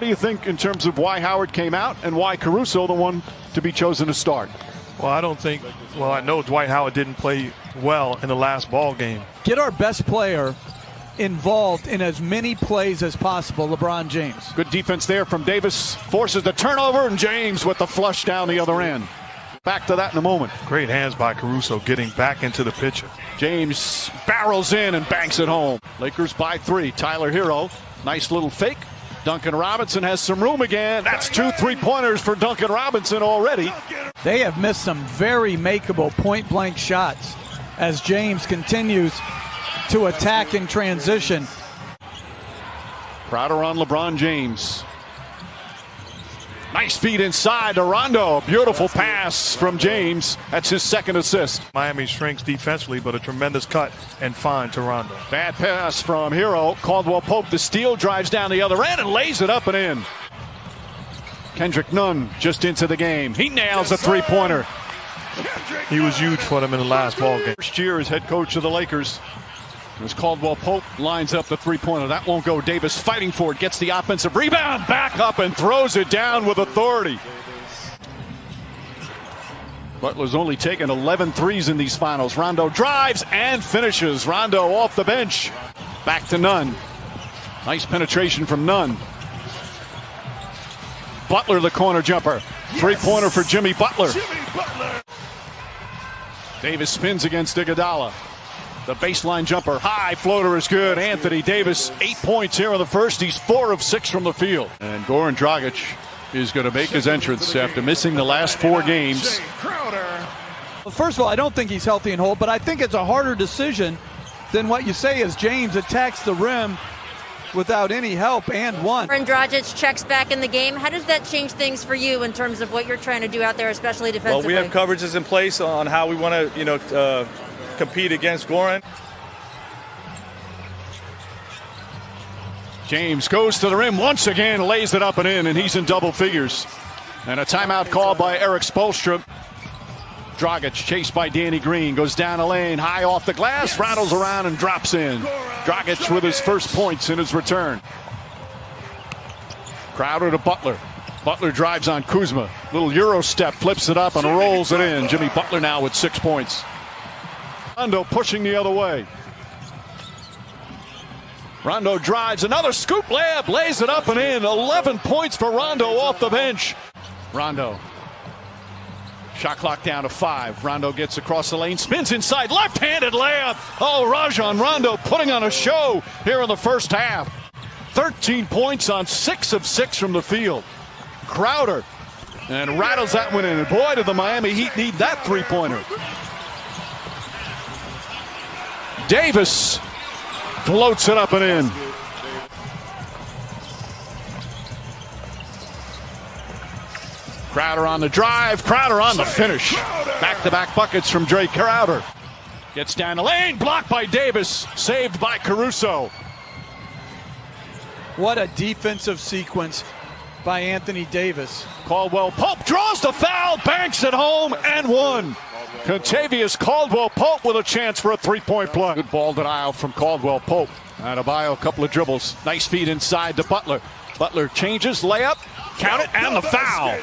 What do you think in terms of why Howard came out and why Caruso the one to be chosen to start? Well, I know Dwight Howard didn't play well in the last ball game. Get our best player involved in as many plays as possible, LeBron James. Good defense there from Davis, forces the turnover, and James with the flush down the other end. Back to that in a moment. Great hands by Caruso getting back into the picture. James barrels in and banks it home. Lakers by 3. Tyler Hero, nice little fake. Duncan Robinson has some room again. That's 2 3-pointers for Duncan Robinson already. They have missed some very makeable point-blank shots as James continues to attack in transition. Crowder on LeBron James. Nice feed inside to Rondo. Beautiful pass from James. That's his second assist. Miami shrinks defensively, but a tremendous cut and find to Rondo. Bad pass from Hero. Caldwell Pope, the steal, drives down the other end and lays it up and in. Kendrick Nunn just into the game. He nails the three-pointer. He was huge for them in the last ball game. First year as head coach of the Lakers. As Caldwell Pope lines up the three-pointer. That won't go. Davis fighting for it. Gets the offensive rebound. Back up and throws it down with authority. Butler's only taken 11 threes in these finals. Rondo drives and finishes. Rondo off the bench. Back to Nunn. Nice penetration from Nunn. Butler the corner jumper. Three-pointer for Jimmy Butler. Davis spins against Iguodala. The baseline jumper, high floater is good. Anthony Davis, 8 points here in the first. He's 4 of 6 from the field. And Goran Dragic is going to make his entrance after missing the last 4 games. Well, first of all, I don't think he's healthy and whole, but I think it's a harder decision than what you say as James attacks the rim without any help and one. Goran Dragic checks back in the game. How does that change things for you in terms of what you're trying to do out there, especially defensively? Well, we have coverages in place on how we want to, compete against Goran. James goes to the rim once again, lays it up and in, and he's in double figures. And a timeout called by Eric Spoelstra. Dragic chased by Danny Green, goes down the lane, high off the glass, rattles around and drops in. Dragic with his first points in his return. Crowder to Butler. Butler drives on Kuzma. Little Euro step, flips it up and rolls it in. Jimmy Butler now with 6 points. Rondo pushing the other way. Rondo drives, another scoop layup, lays it up and in. 11 points for Rondo off the bench. Rondo. Shot clock down to 5. Rondo gets across the lane, spins inside, left-handed layup. Oh, Rajon Rondo putting on a show here in the first half. 13 points on 6 of 6 from the field. Crowder and rattles that one in. And boy, did the Miami Heat need that three-pointer. Davis floats it up and in. Crowder on the drive, Crowder on the finish. Back-to-back buckets from Drake Crowder. Gets down the lane, blocked by Davis, saved by Caruso. What a defensive sequence by Anthony Davis. Caldwell Pope draws the foul, banks it home, and one. Contavious Caldwell Pope with a chance for a three-point play. Good ball denial from Caldwell Pope. Adebayo, a couple of dribbles. Nice feed inside to Butler. Butler changes, layup, count it, and the foul.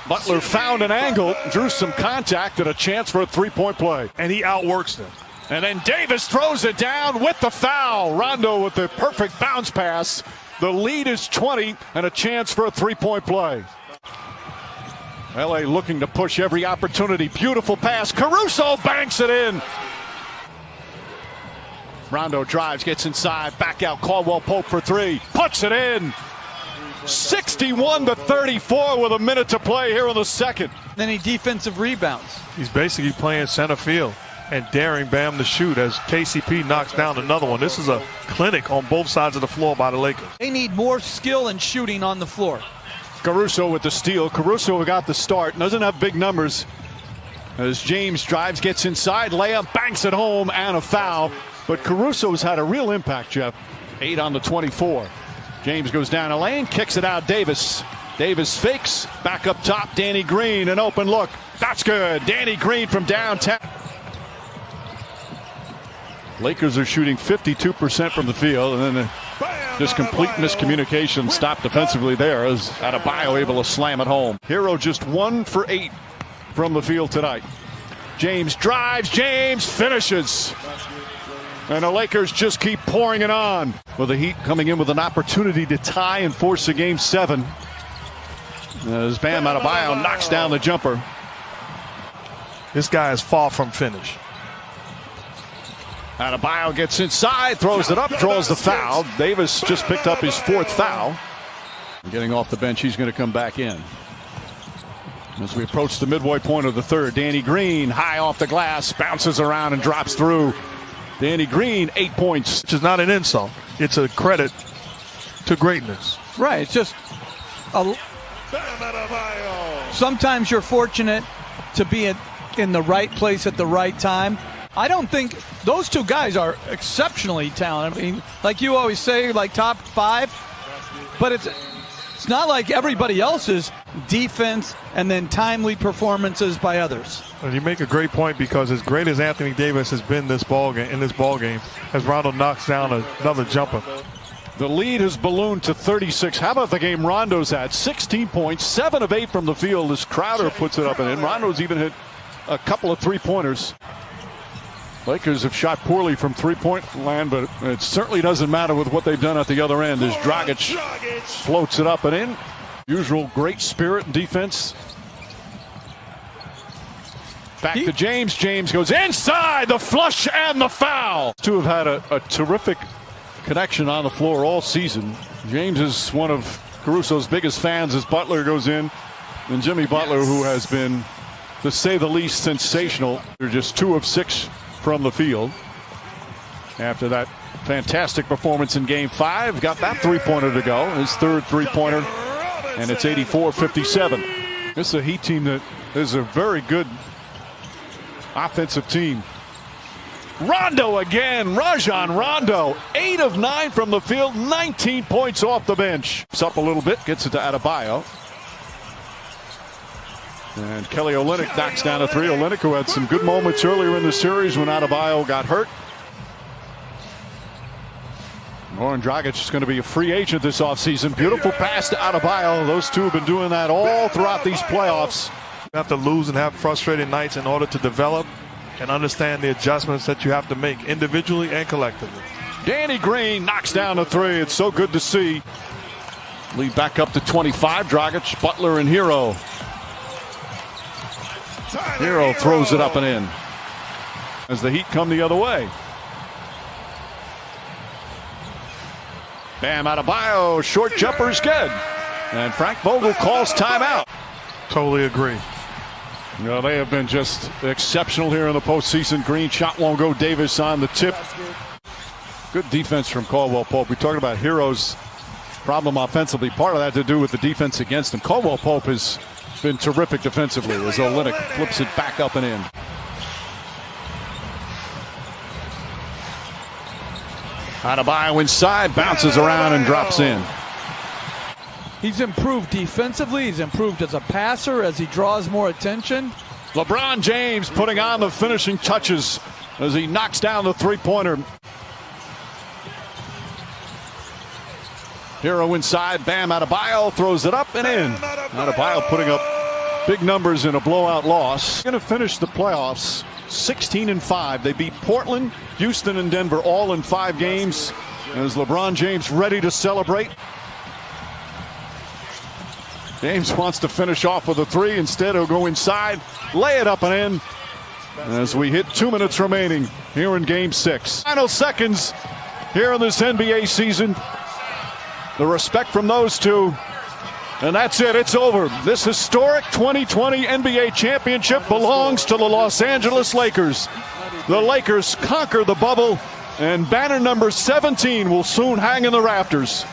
Butler found an angle, drew some contact, and a chance for a three-point play. And he outworks them. And then Davis throws it down with the foul. Rondo with the perfect bounce pass. The lead is 20 and a chance for a three-point play. LA looking to push every opportunity. Beautiful pass. Caruso banks it in. Rondo drives, gets inside, back out. Caldwell Pope for 3. Puts it in. 61-34 with a minute to play here in the second. Then he defensive rebounds. He's basically playing center field and daring Bam to shoot as KCP knocks down another one. This is a clinic on both sides of the floor by the Lakers. They need more skill and shooting on the floor. Caruso with the steal. Caruso got the start. Doesn't have big numbers. As James drives, gets inside, layup, banks it home, and a foul. But Caruso's had a real impact, Jeff. 8 on the 24. James goes down a lane, kicks it out. Davis fakes. Back up top, Danny Green, an open look. That's good. Danny Green from downtown. Lakers are shooting 52% from the field, and then Just complete miscommunication stopped defensively there as Adebayo able to slam it home. Hero just 1 for 8 from the field tonight. James drives, James finishes. And the Lakers just keep pouring it on. With the Heat coming in with an opportunity to tie and force a game 7. As Bam Adebayo knocks down the jumper. This guy is far from finished. Adebayo gets inside, throws it up, draws the foul. Davis just picked up his 4th foul. Getting off the bench, he's going to come back in. As we approach the midway point of the 3rd, Danny Green high off the glass, bounces around and drops through. Danny Green, 8 points. Which is not an insult. It's a credit to greatness. Right. It's just sometimes you're fortunate to be in the right place at the right time. I don't think those two guys are exceptionally talented. I mean, like you always say, like top 5, but it's not like everybody else's defense and then timely performances by others. And you make a great point, because as great as Anthony Davis has been in this ball game, as Rondo knocks down another jumper. The lead has ballooned to 36. How about the game Rondo's at? 16 points, 7 of 8 from the field as Crowder puts it up and in. Rondo's even hit a couple of 3-pointers. Lakers have shot poorly from 3-point land, but it certainly doesn't matter with what they've done at the other end as Dragic floats it up and in. Usual great spirit and defense. Back to James. James goes inside, the flush and the foul. Two have had a terrific connection on the floor all season. James is one of Caruso's biggest fans as Butler goes in. And Jimmy Butler, who has been, to say the least, sensational. They're just 2 of 6 from the field. After that fantastic performance in game 5, got that 3-pointer to go. His 3rd 3-pointer, and it's 84-57. This is a Heat team that is a very good offensive team. Rondo again, Rajon Rondo, 8 of 9 from the field, 19 points off the bench. It's up a little bit, gets it to Adebayo. And Kelly Olynyk knocks down a 3. Olynyk, who had some good moments earlier in the series when Adebayo got hurt. Goran Dragic is going to be a free agent this offseason. Beautiful pass to Adebayo. Those two have been doing that all throughout these playoffs. You have to lose and have frustrating nights in order to develop and understand the adjustments that you have to make individually and collectively. Danny Green knocks down a 3. It's so good to see. Lead back up to 25. Dragic, Butler, and Hero. Hero throws it up and in as the Heat come the other way. Bam Adebayo, short jumper's good. And Frank Vogel calls timeout. Totally agree. You know, they have been just exceptional here in the postseason. Green shot won't go. Davis on the tip. Good defense from Caldwell Pope. We talked about Hero's problem offensively. Part of that to do with the defense against him. Caldwell Pope has been terrific defensively as Olynyk flips it back up and in. Adebayo inside, bounces around and drops in. He's improved defensively. He's improved as a passer as he draws more attention. LeBron James putting on the finishing touches as he knocks down the 3-pointer. Hero inside, Bam Adebayo throws it up and in. Adebayo putting up big numbers in a blowout loss. Going to finish the playoffs 16-5. They beat Portland, Houston, and Denver all in 5 games. As LeBron James ready to celebrate. James wants to finish off with a 3. Instead, he'll go inside, lay it up and in. As we hit 2 minutes remaining here in Game 6. Final seconds here in this NBA season. The respect from those two. And that's it. It's over. This historic 2020 NBA championship belongs to the Los Angeles Lakers. The Lakers conquer the bubble, and banner number 17 will soon hang in the rafters.